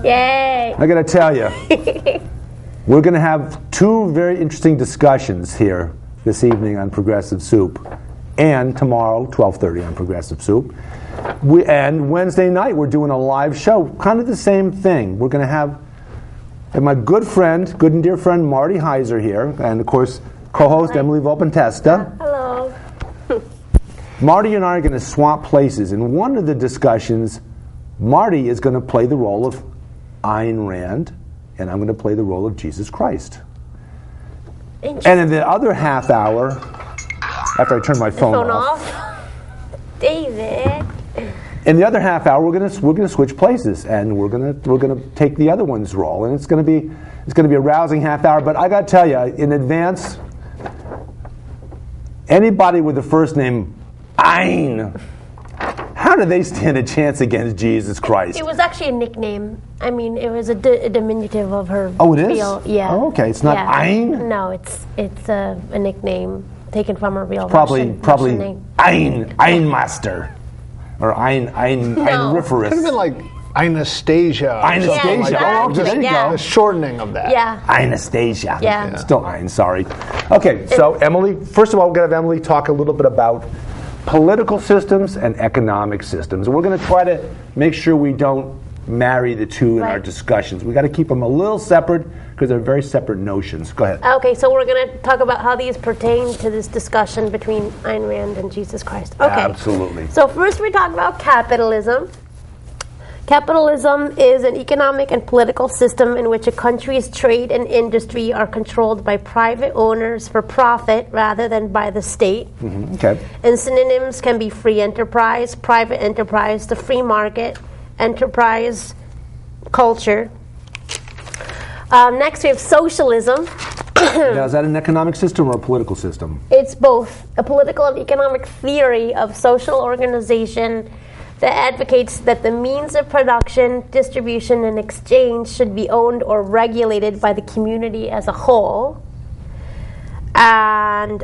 Yay! I got to tell you, we're going to have two very interesting discussions here this evening on Progressive Soup, and tomorrow, 12:30 on Progressive Soup. And Wednesday night, we're doing a live show, kind of the same thing. We're going to have my good and dear friend, Marty Heiser here, and of course, co-host Emily Volpintesta. Hello. Marty and I are going to swap places. In one of the discussions, Marty is going to play the role of Ayn Rand, and I'm going to play the role of Jesus Christ. And in the other half hour, after I turn my phone off, David. In the other half hour, we're gonna switch places, and we're gonna take the other one's role, and it's gonna be a rousing half hour. But I gotta tell you, in advance, anybody with the first name Ayn, how do they stand a chance against Jesus Christ? It was actually a nickname. I mean, it was a diminutive of her. Oh, it is? Yeah. Oh, okay. It's not Ayn? No, it's a nickname taken from her real Russian name. Einmaster. Or Einriferous. Could have been like Anastasia. Anastasia. Yeah, there you go. A shortening of that. Yeah. Anastasia. Yeah. Still Ayn, sorry. Okay, so Emily, first of all, we're going to have Emily talk a little bit about political systems and economic systems. And we're going to try to make sure we don't marry the two in our discussions. We got to keep them a little separate because they're very separate notions. Go ahead. Okay, so we're going to talk about how these pertain to this discussion between Ayn Rand and Jesus Christ. Okay. Absolutely. So first we talk about capitalism. Capitalism is an economic and political system in which a country's trade and industry are controlled by private owners for profit rather than by the state. Mm-hmm. Okay. And synonyms can be free enterprise, private enterprise, the free market, enterprise, culture. Next we have socialism. Now, is that an economic system or a political system? It's both. A political and economic theory of social organization that advocates that the means of production, distribution, and exchange should be owned or regulated by the community as a whole. And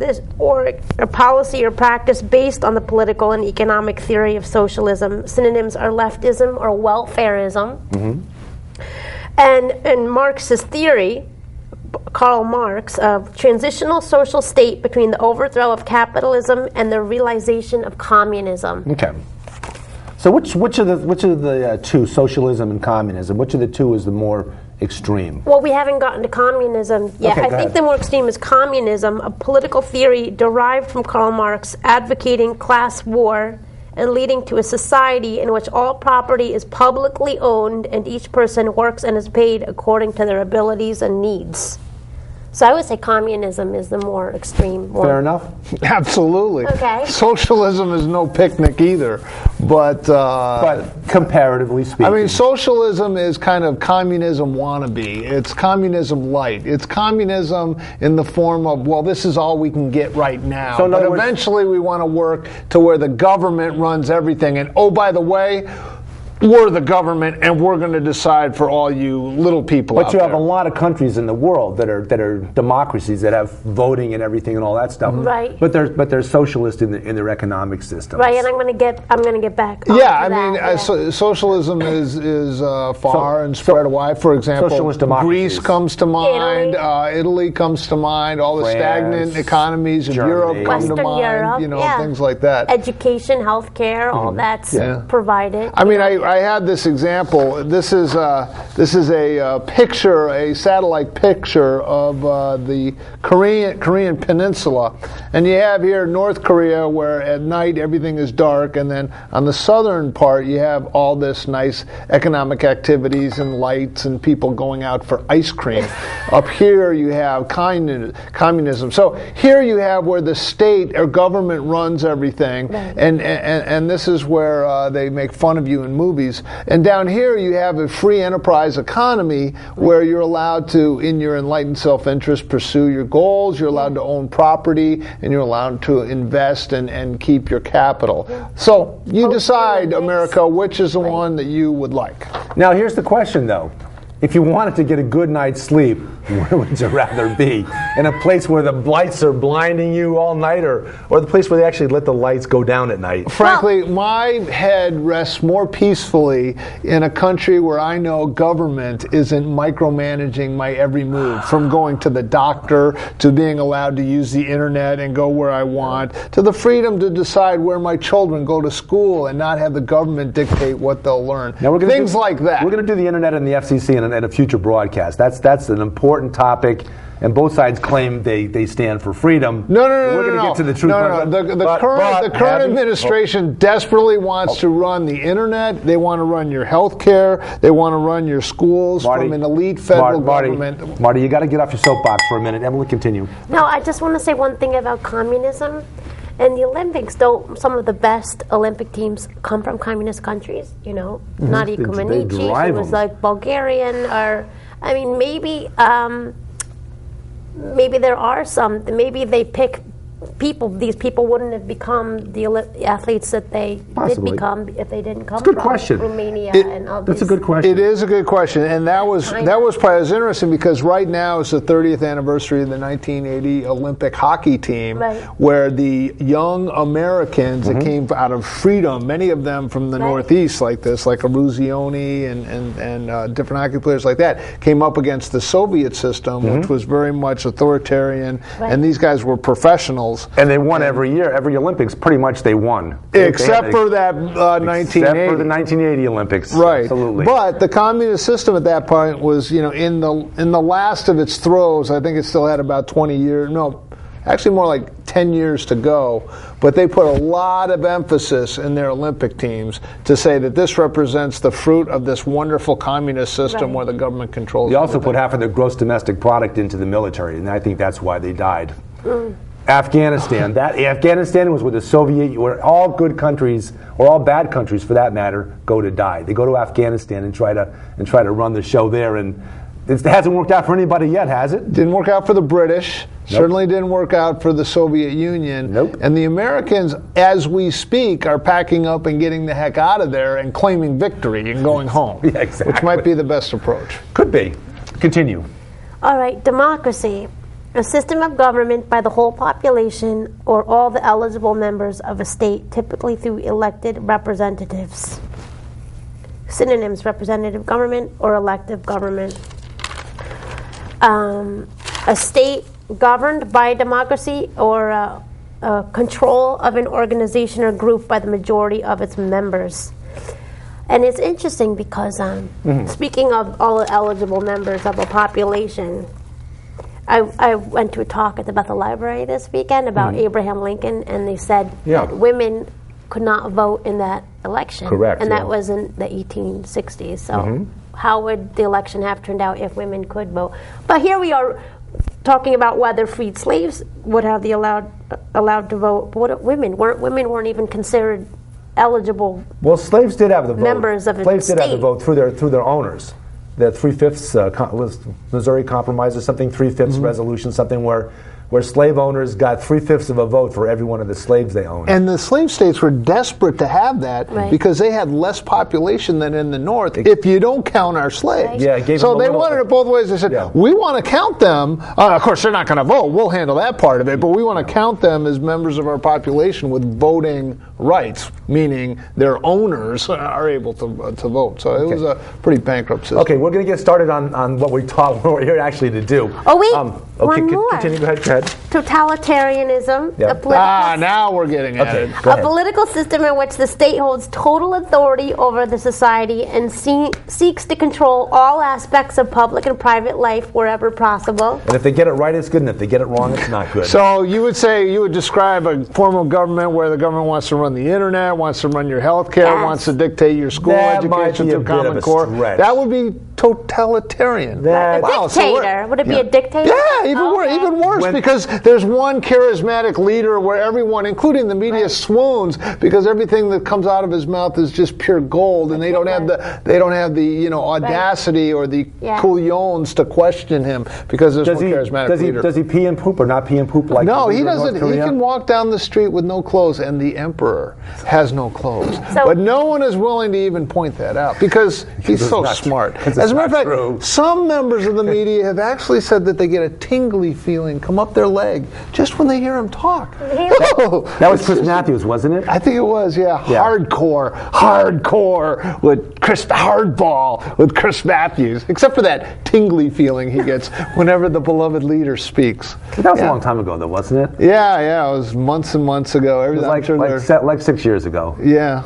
this or a policy or practice based on the political and economic theory of socialism. Synonyms are leftism or welfarism. Mm-hmm. And in Marxist theory, Karl Marx, of transitional social state between the overthrow of capitalism and the realization of communism. Okay. So which of the two, socialism and communism, which of the two is the more extreme? Well, we haven't gotten to communism yet. Okay, I think the more extreme is communism, a political theory derived from Karl Marx, advocating class war and leading to a society in which all property is publicly owned and each person works and is paid according to their abilities and needs. So I would say communism is the more extreme one. Fair enough. Absolutely. Okay. Socialism is no picnic either, but comparatively speaking, I mean, socialism is kind of communism wannabe. It's communism light. It's communism in the form of, well, this is all we can get right now. So but eventually we want to work to where the government runs everything. And oh, by the way, we're the government, and we're going to decide for all you little people out there. But you have a lot of countries in the world that are democracies that have voting and everything and all that stuff. Right. But they're socialist in their economic systems. Right, and I'm going to get back. Yeah, I mean, socialism is far and spread wide. For example, socialist Greece comes to mind. Italy comes to mind. All the France, stagnant economies of Germany, Europe come Western to mind. Europe, You know, things like that. Education, healthcare, all that's provided. I mean, I had this example. This is a picture, a satellite picture of the Korean Peninsula, and you have here North Korea, where at night everything is dark, and then on the southern part you have all this nice economic activities and lights and people going out for ice cream. Up here you have communism. So here you have where the state or government runs everything, and this is where they make fun of you in movies. And down here you have a free enterprise economy where you're allowed to, in your enlightened self-interest, pursue your goals, you're allowed to own property, and you're allowed to invest and keep your capital. So you decide, America, which is the one that you would like. Now here's the question, though. If you wanted to get a good night's sleep, where would you rather be? In a place where the lights are blinding you all night, or the place where they actually let the lights go down at night? Frankly, my head rests more peacefully in a country where I know government isn't micromanaging my every move, from going to the doctor, to being allowed to use the internet and go where I want, to the freedom to decide where my children go to school and not have the government dictate what they'll learn. Now Things like that. We're going to do the internet and the FCC in a future broadcast. That's an important topic, and both sides claim they stand for freedom. No. We're going to get to the truth. The current administration desperately wants to run the internet. They want to run your health care. They want to run your schools from an elite federal government. Marty, you got to get off your soapbox for a minute. Emily, continue. No, I just want to say one thing about communism. And the Olympics, some of the best Olympic teams come from communist countries. Nadi Comaneci, who was like Bulgarian, or I mean, maybe there are some. Maybe they pick people. These people wouldn't have become the athletes that they did become if they didn't come from Romania and all That's a good question. It is a good question, and that was probably interesting because right now is the 30th anniversary of the 1980 Olympic hockey team, where the young Americans that came out of freedom, many of them from the Northeast, like Aruzioni and different hockey players like that, came up against the Soviet system, which was very much authoritarian, and these guys were professionals. And they won every year. Every Olympics, pretty much they won. Except for that 1980. Except for the 1980 Olympics. Right. Absolutely. But the communist system at that point was, in the last of its throes. I think it still had about 20 years. No, actually more like 10 years to go. But they put a lot of emphasis in their Olympic teams to say that this represents the fruit of this wonderful communist system where the government controls. They also put half of their gross domestic product into the military, and I think that's why they died. Afghanistan. Afghanistan was where the Soviet, where all good countries, or all bad countries for that matter, go to die. They go to Afghanistan and try to run the show there, and it hasn't worked out for anybody yet, has it? Didn't work out for the British. Nope. Certainly didn't work out for the Soviet Union. Nope. And the Americans, as we speak, are packing up and getting the heck out of there and claiming victory and going home. Yeah, exactly. Which might be the best approach. Could be. Continue. All right, democracy. A system of government by the whole population or all the eligible members of a state, typically through elected representatives. Synonyms: representative government or elective government. A state governed by democracy or control of an organization or group by the majority of its members. And it's interesting because speaking of all the eligible members of a population, I went to a talk at the Bethel Library this weekend about Abraham Lincoln, and they said that women could not vote in that election. Correct. And that was in the 1860s. So how would the election have turned out if women could vote? But here we are talking about whether freed slaves would have the allowed to vote. But what women weren't even considered eligible. Well, slaves did have the vote. Members of slaves state. Did have the vote through their owners. The 3/5 was Missouri Compromise or something, 3/5 resolution, something where slave owners got 3/5 of a vote for every one of the slaves they owned. And the slave states were desperate to have that because they had less population than in the North, if you don't count our slaves. Yeah, it gave so them they wanted it both ways. They said, we want to count them. Of course, they're not going to vote. We'll handle that part of it. But we want to count them as members of our population with voting rights, meaning their owners are able to vote. So it was a pretty bankrupt system. Okay, we're going to get started on what we're here actually to do. Oh, wait. Okay, one more. Continue. Go ahead. Totalitarianism. Now we're getting at it. A political system in which the state holds total authority over the society and seeks to control all aspects of public and private life wherever possible. And if they get it right, it's good, and if they get it wrong, it's not good. So you would describe a form of government where the government wants to run the internet, wants to run your health care, wants to dictate your school education through Common Core. That would be totalitarian. A dictator. Would it be a dictator? Yeah, even worse, because there's one charismatic leader where everyone, including the media, swoons because everything that comes out of his mouth is just pure gold, and they don't have the audacity or the couillons to question him because there's one charismatic leader. Does he pee and poop or not pee and poop like? No, he doesn't. He can walk down the street with no clothes, and the emperor has no clothes. But no one is willing to even point that out because he's so smart. As As a matter of fact, some members of the media have actually said that they get a tingly feeling come up their leg just when they hear him talk. That was Chris Matthews, wasn't it? I think it was, yeah. Hardcore with Hardball with Chris Matthews. Except for that tingly feeling he gets whenever the beloved leader speaks. That was a long time ago, though, wasn't it? Yeah. It was months and months ago. It was like 6 years ago. Yeah.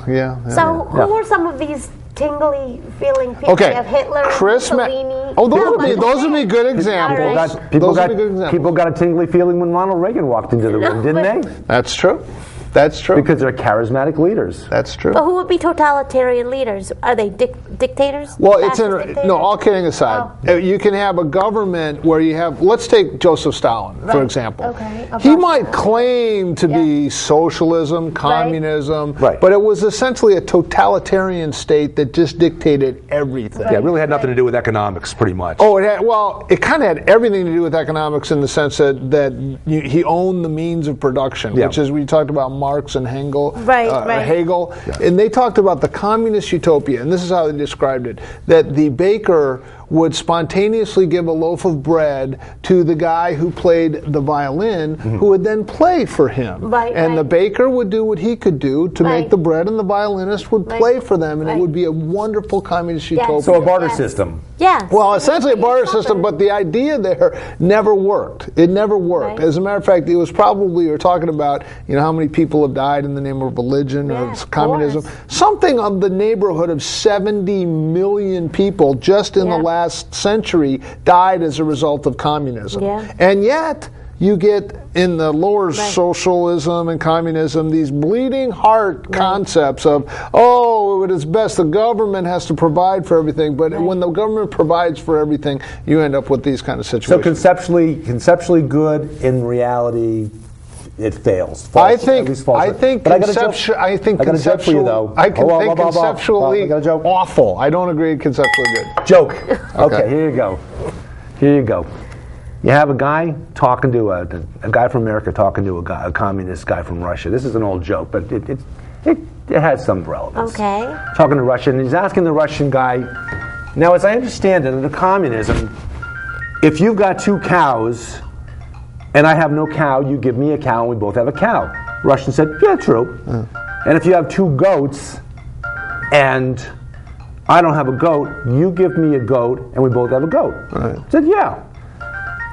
So who were some of these tingly feeling people? Okay, You have Hitler, Mussolini. Those would be good examples. People got a tingly feeling when Ronald Reagan walked into the room, didn't they? That's true. Because they're charismatic leaders. That's true. But who would be totalitarian leaders? Are they dictators? Well, all kidding aside, you can have a government where you have, let's take Joseph Stalin, for example. Okay. He might claim to be socialism, communism, but it was essentially a totalitarian state that just dictated everything. Yeah, it really had nothing to do with economics, pretty much. Oh, it kind of had everything to do with economics in the sense that he owned the means of production, which is we talked about Marx and Hegel, and they talked about the communist utopia, and this is how they described it, that the baker would spontaneously give a loaf of bread to the guy who played the violin, who would then play for him. The baker would do what he could do to make the bread, and the violinist would play for them, and it would be a wonderful communist utopia. So a barter system. Yes. Well, essentially a barter system, but the idea there never worked. It never worked. As a matter of fact, it was probably, you're talking about, how many people have died in the name of religion or communism. Something of the neighborhood of 70 million people just in the last century died as a result of communism. And yet, you get in the lower socialism and communism these bleeding heart concepts of, it is best the government has to provide for everything, but when the government provides for everything, you end up with these kind of situations. So conceptually good, in reality, it fails. I think conceptually awful. I don't agree conceptually good. Joke. Okay, here you go. You have a guy talking to a guy from America talking to a communist guy from Russia. This is an old joke, but it has some relevance. Okay. Talking to Russia, and he's asking the Russian guy, now as I understand it, under communism, if you've got 2 cows and I have no cow, you give me a cow and we both have a cow. Russian said, yeah, true. And if you have 2 goats and I don't have a goat, you give me a goat and we both have a goat. Said, yeah.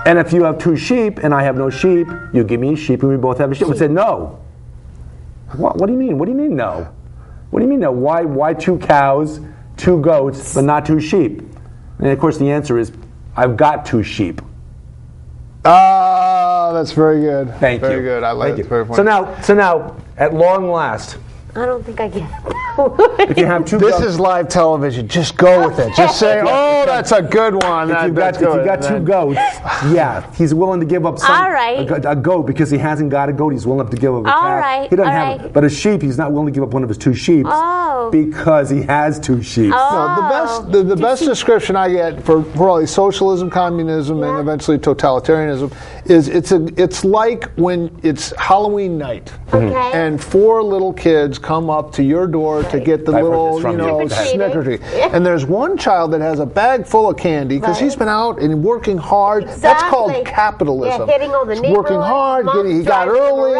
And if you have 2 sheep and I have no sheep, you give me a sheep and we both have a sheep. We said, no. What do you mean? What do you mean no? What do you mean no? Why 2 cows, 2 goats, but not 2 sheep? And of course the answer is, I've got 2 sheep. That's very good. Thank you. Very good. I like it. Very funny. So now, at long last, I don't think I get it. if you have 2 This goats, is live television. Just go with it. Just say, that's a good one. If you've got 2 goats, he's willing to give up a goat because he hasn't got a goat. He's willing to give up a calf. He doesn't have, but a sheep, he's not willing to give up one of his 2 sheep because he has 2 sheep. No, the best description I get for all these socialism, communism, and eventually totalitarianism is it's like when it's Halloween night and 4 little kids come up to your door to get the little, snickerty. And there's one child that has a bag full of candy because he's been out and working hard. Exactly. That's called capitalism. Hitting all the he's working hard, he got early,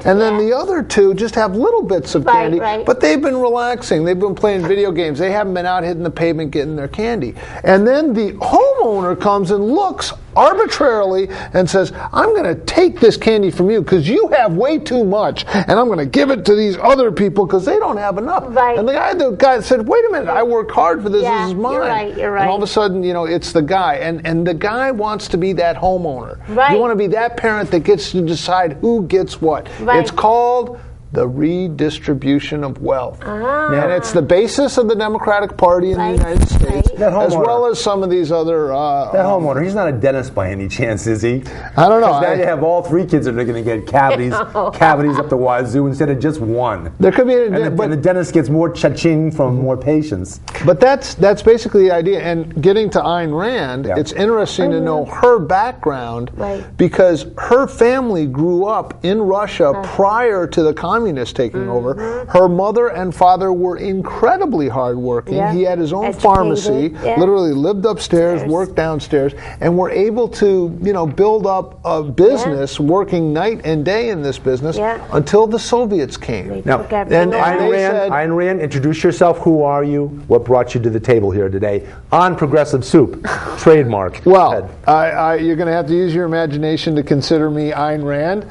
and then the other 2 just have little bits of candy, but they've been relaxing. They've been playing video games. They haven't been out hitting the pavement getting their candy. And then the homeowner comes and looks arbitrarily and says, I'm going to take this candy from you because you have way too much, and I'm going to give it to these other people because they don't have enough. And the guy said, wait a minute, I worked hard for this. This is mine. You're right. And all of a sudden, it's the guy, and the guy wants to be that homeowner. You want to be that parent that gets to decide who gets what. It's called the redistribution of wealth. And it's the basis of the Democratic Party in the United States, as well as some of these other... that homeowner, he's not a dentist by any chance, is he? I don't know. Now you have all 3 kids that are going to get cavities up the wazoo instead of just 1. There could be and the dentist gets more cha-ching from more patients. But that's basically the idea. And getting to Ayn Rand, it's interesting to know her background because her family grew up in Russia prior to the communism communists taking over. Her mother and father were incredibly hardworking. Yeah. He had his own Educated. pharmacy, Yeah. literally lived upstairs, worked downstairs, and were able to, build up a business, working night and day in this business until the Soviets came. Now, took everything and away. Ayn Rand, introduce yourself. Who are you? What brought you to the table here today on Progressive Soup? Trademark. Well, you're going to have to use your imagination to consider me Ayn Rand,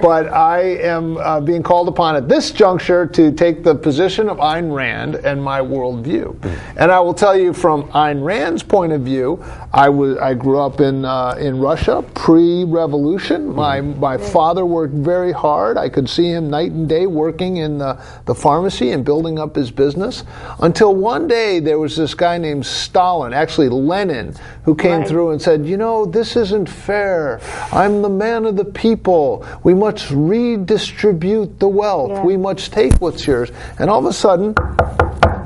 but I am being called upon at this juncture to take the position of Ayn Rand and my worldview. And I will tell you from Ayn Rand's point of view, I grew up in Russia pre-revolution. My father worked very hard. I could see him night and day working in the pharmacy and building up his business, until one day there was this guy named Stalin, actually Lenin, who came through and said, this isn't fair. I'm the man of the people. We must redistribute the wealth. Yeah. We must take what's yours. And all of a sudden,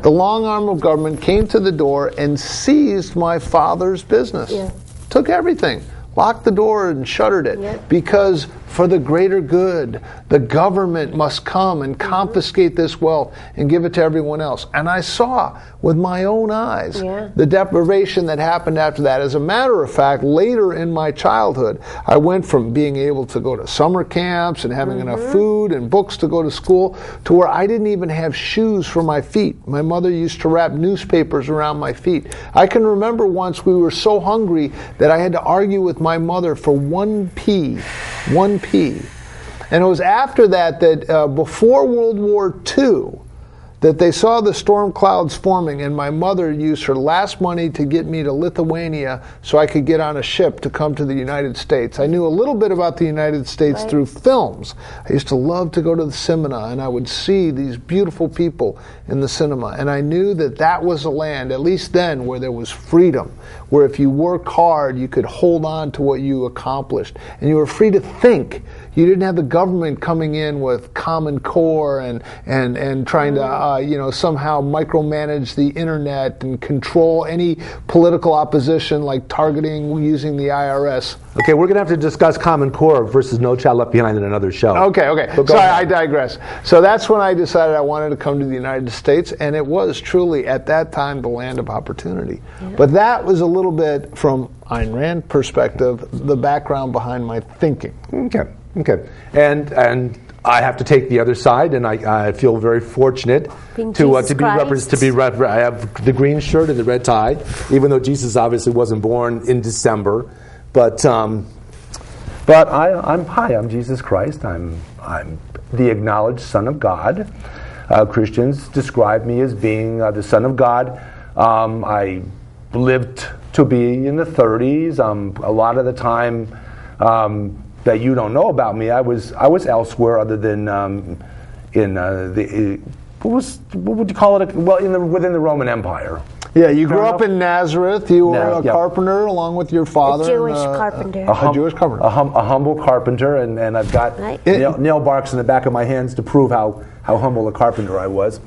the long arm of government came to the door and seized my father's business. Yeah. Took everything. Locked the door and shuttered it, because for the greater good, the government must come and confiscate this wealth and give it to everyone else. And I saw with my own eyes the deprivation that happened after that. As a matter of fact, later in my childhood, I went from being able to go to summer camps and having enough food and books to go to school, to where I didn't even have shoes for my feet. My mother used to wrap newspapers around my feet. I can remember once we were so hungry that I had to argue with my mother for 1 pea. 1 pea. And it was after that before World War II, that they saw the storm clouds forming, and my mother used her last money to get me to Lithuania so I could get on a ship to come to the United States. I knew a little bit about the United States through films. I used to love to go to the cinema, and I would see these beautiful people in the cinema, and I knew that was a land, at least then, where there was freedom, where if you worked hard, you could hold on to what you accomplished, and you were free to think. You didn't have the government coming in with Common Core and trying to somehow micromanage the internet and control any political opposition, like targeting using the IRS. Okay, we're going to have to discuss Common Core versus No Child Left Behind in another show. Okay. Sorry, I digress. So that's when I decided I wanted to come to the United States, and it was truly, at that time, the land of opportunity. But that was a little bit, from Ayn Rand perspective, the background behind my thinking. Okay. And I have to take the other side, and I feel very fortunate to be represented. I have the green shirt and the red tie, even though Jesus obviously wasn't born in December. But I'm Jesus Christ. I'm the acknowledged Son of God. Christians describe me as being the Son of God. I lived to be in the 30s. A lot of the time that you don't know about me, I was elsewhere other than what would you call it? Well, within the Roman Empire. Yeah, you grew up in Nazareth. You were a carpenter along with your father. A Jewish carpenter. A Jewish carpenter. A humble carpenter, and I've got nail marks in the back of my hands to prove how humble a carpenter I was.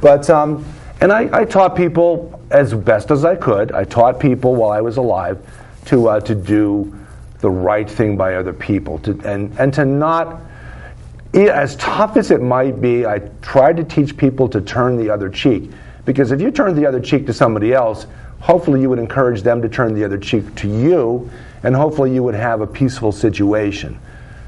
But and I taught people as best as I could. I taught people while I was alive to do the right thing by other people, and to not, as tough as it might be, I tried to teach people to turn the other cheek. Because if you turn the other cheek to somebody else, hopefully you would encourage them to turn the other cheek to you, and hopefully you would have a peaceful situation.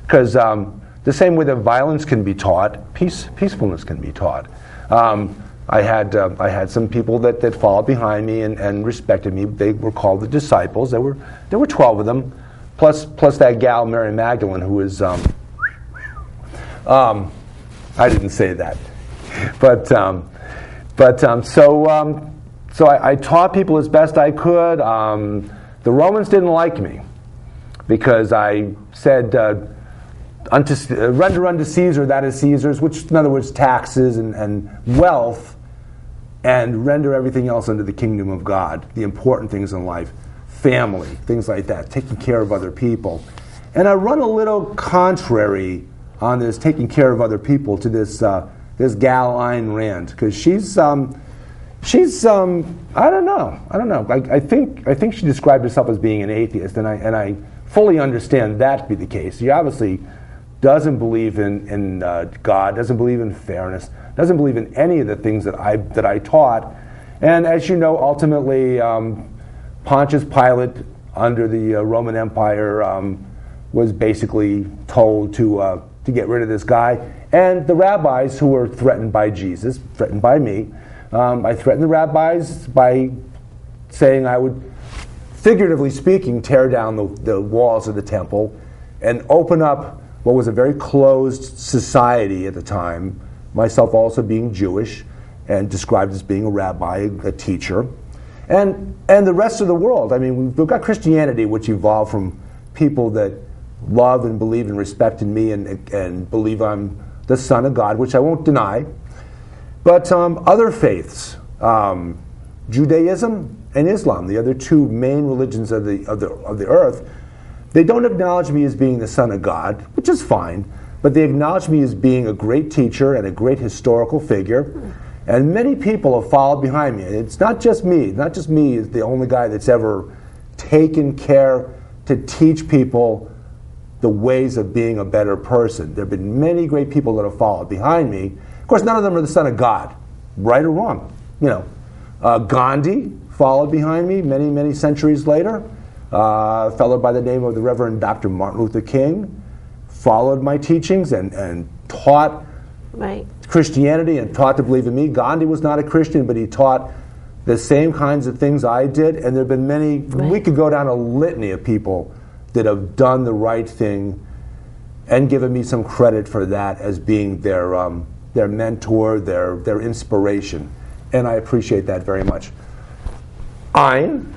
Because the same way that violence can be taught, peacefulness can be taught. I had some people that followed behind me and respected me. They were called the disciples. There were 12 of them, plus that gal Mary Magdalene, who is I didn't say that, so I taught people as best I could. The Romans didn't like me because I said, render unto Caesar that is Caesar's, which in other words taxes and wealth, and render everything else unto the kingdom of God, the important things in life, family, things like that, taking care of other people. And I run a little contrary on this taking care of other people to this gal Ayn Rand, because she's I don't know. I think she described herself as being an atheist, and I fully understand that to be the case. She obviously doesn't believe in God, doesn't believe in fairness, doesn't believe in any of the things that I taught. And as you know, ultimately, Pontius Pilate, under the Roman Empire, was basically told to get rid of this guy. And the rabbis who were threatened by Jesus, threatened by me, I threatened the rabbis by saying I would, figuratively speaking, tear down the walls of the temple and open up what was a very closed society at the time, myself also being Jewish and described as being a rabbi, a teacher, and the rest of the world. I mean, we've got Christianity, which evolved from people that love and believe and respect in me and believe I'm the Son of God, which I won't deny. But other faiths, Judaism and Islam, the other two main religions of the earth, they don't acknowledge me as being the Son of God, which is fine, but they acknowledge me as being a great teacher and a great historical figure. And many people have followed behind me. It's not just me. Not just me is the only guy that's ever taken care to teach people the ways of being a better person. There have been many great people that have followed behind me. Of course, none of them are the Son of God, right or wrong. Gandhi followed behind me many, many centuries later. A fellow by the name of the Reverend Dr. Martin Luther King followed my teachings and taught Christianity and taught to believe in me. Gandhi was not a Christian, but he taught the same kinds of things I did. And there have been many, we could go down a litany of people that have done the right thing and given me some credit for that as being their mentor, their inspiration. And I appreciate that very much. Ein?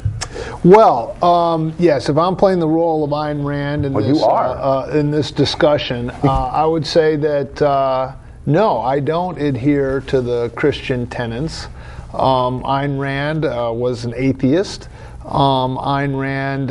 Well, yes, if I'm playing the role of Ayn Rand in, you are. In this discussion, I would say that no, I don't adhere to the Christian tenets. Ayn Rand was an atheist. Ayn Rand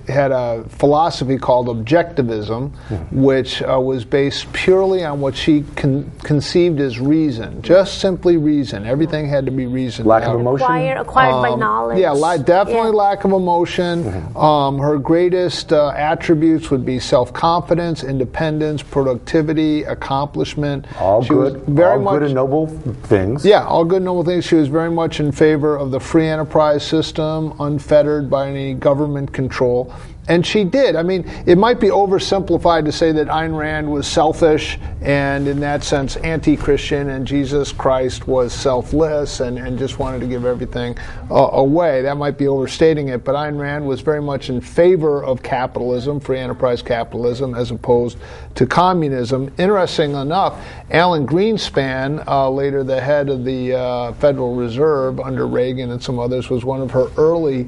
had a philosophy called objectivism, which was based purely on what she conceived as reason, just simply reason. Everything had to be reason. Lack of emotion? Acquired by knowledge. Yeah, definitely lack of emotion. Her greatest attributes would be self-confidence, independence, productivity, accomplishment. All good and noble things. Yeah, all good and noble things. She was very much in favor of the free enterprise system, unfettered by any government control. And she did. I mean, it might be oversimplified to say that Ayn Rand was selfish and, in that sense, anti-Christian, and Jesus Christ was selfless and just wanted to give everything away. That might be overstating it, but Ayn Rand was very much in favor of capitalism, free enterprise capitalism, as opposed to communism. Interesting enough, Alan Greenspan, later the head of the Federal Reserve under Reagan and some others, was one of her early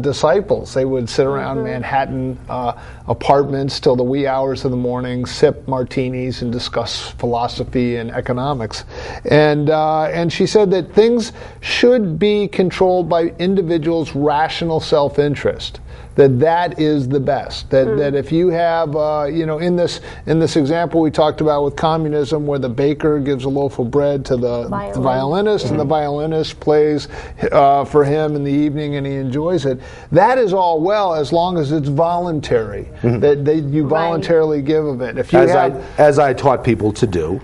disciples. They would sit around Manhattan apartments till the wee hours of the morning, sip martinis and discuss philosophy and economics. And she said that things should be controlled by individuals' rational self-interest. That is the best. That if you have, in this example we talked about with communism, where the baker gives a loaf of bread to the violinist, and the violinist plays for him in the evening, and he enjoys it. That is all well, as long as it's voluntary. That you voluntarily give of it. If you as I taught people to do.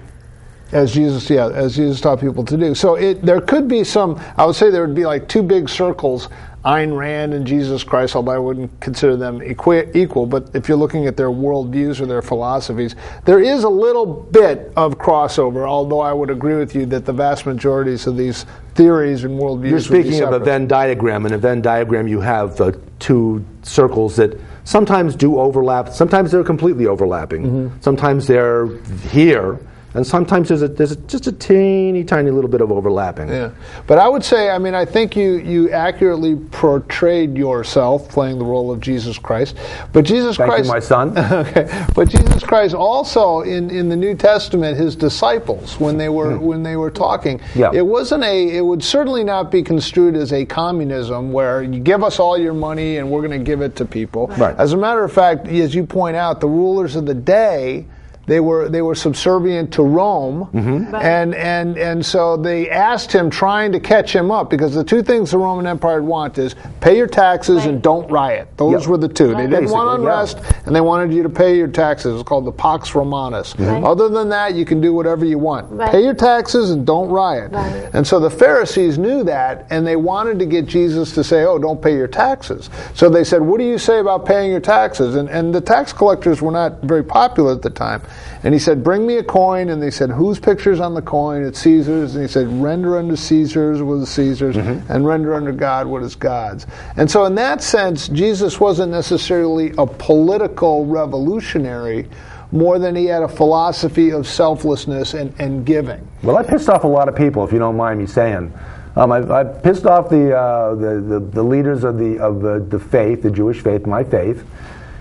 As Jesus taught people to do. So there could be some. I would say there would be like two big circles. Ayn Rand and Jesus Christ, although I wouldn't consider them equal, but if you're looking at their worldviews or their philosophies, there is a little bit of crossover, although I would agree with you that the vast majorities of these theories and worldviews You're speaking of a Venn diagram. In a Venn diagram, you have two circles that sometimes do overlap. Sometimes they're completely overlapping. Sometimes they're here. And sometimes there's just a teeny, tiny little bit of overlapping. Yeah, but I would say, I think you accurately portrayed yourself playing the role of Jesus Christ. But Jesus Christ, thank you, my son. Okay, but Jesus Christ also in the New Testament, his disciples, when they were talking, it would certainly not be construed as a communism where you give us all your money and we're going to give it to people. Right. As a matter of fact, as you point out, the rulers of the day, they were subservient to Rome, and so they asked him, trying to catch him up, because the two things the Roman Empire would want is pay your taxes and don't riot. Those were the two. They didn't want unrest, and they wanted you to pay your taxes. It's called the Pax Romanus. Other than that, you can do whatever you want. Pay your taxes and don't riot. And so the Pharisees knew that, and they wanted to get Jesus to say, oh, don't pay your taxes. So they said, what do you say about paying your taxes? And the tax collectors were not very popular at the time. And he said, bring me a coin. And they said, whose picture's on the coin? It's Caesar's. And he said, render unto Caesar's what is Caesar's, and render unto God what is God's. And so in that sense, Jesus wasn't necessarily a political revolutionary more than he had a philosophy of selflessness and giving. Well, I pissed off a lot of people, if you don't mind me saying. I pissed off the leaders of the faith, the Jewish faith, my faith.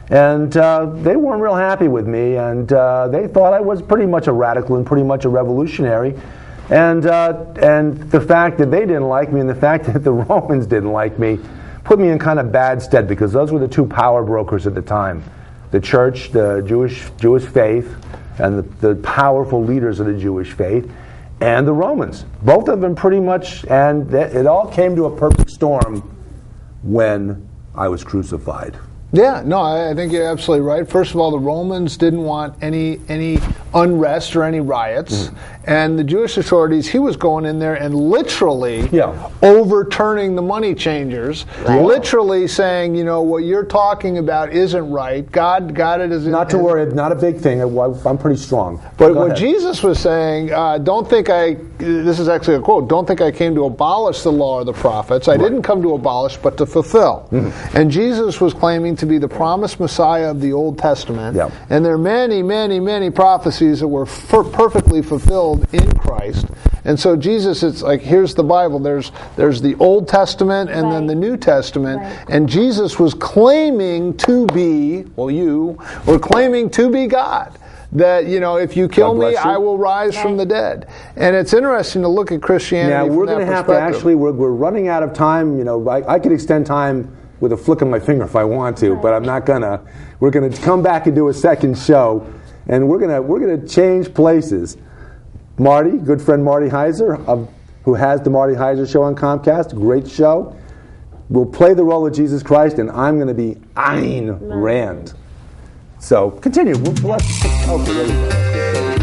And they weren't real happy with me, and they thought I was pretty much a radical and pretty much a revolutionary. And the fact that they didn't like me and the fact that the Romans didn't like me put me in kind of bad stead, because those were the two power brokers at the time. The church, the Jewish faith, and the powerful leaders of the Jewish faith, and the Romans. Both of them pretty much, and it all came to a perfect storm when I was crucified. Yeah, no, I think you're absolutely right. First of all, the Romans didn't want any unrest or any riots. And the Jewish authorities, he was going in there and literally overturning the money changers, literally saying, you know, what you're talking about isn't right. God got it as... Not to worry, not a big thing. I'm pretty strong. But what Jesus was saying, this is actually a quote, don't think I came to abolish the law or the prophets. I didn't come to abolish, but to fulfill. And Jesus was claiming to be the promised Messiah of the Old Testament. And there are many, many, many prophecies that were perfectly fulfilled in Christ. And so Jesus, it's like, here's the Bible. There's the Old Testament and then the New Testament. And Jesus was claiming to be, well, you were claiming to be God. That, you know, if you kill me, I will rise from the dead. And it's interesting to look at Christianity from that perspective. We're going to have to actually, we're running out of time. You know, I could extend time with a flick of my finger if I want to, but I'm not gonna. We're gonna come back and do a second show, and we're gonna change places. Marty, good friend Marty Heiser, who has the Marty Heiser Show on Comcast, great show, will play the role of Jesus Christ, and I'm going to be Ayn Rand. So continue. Okay, there you go.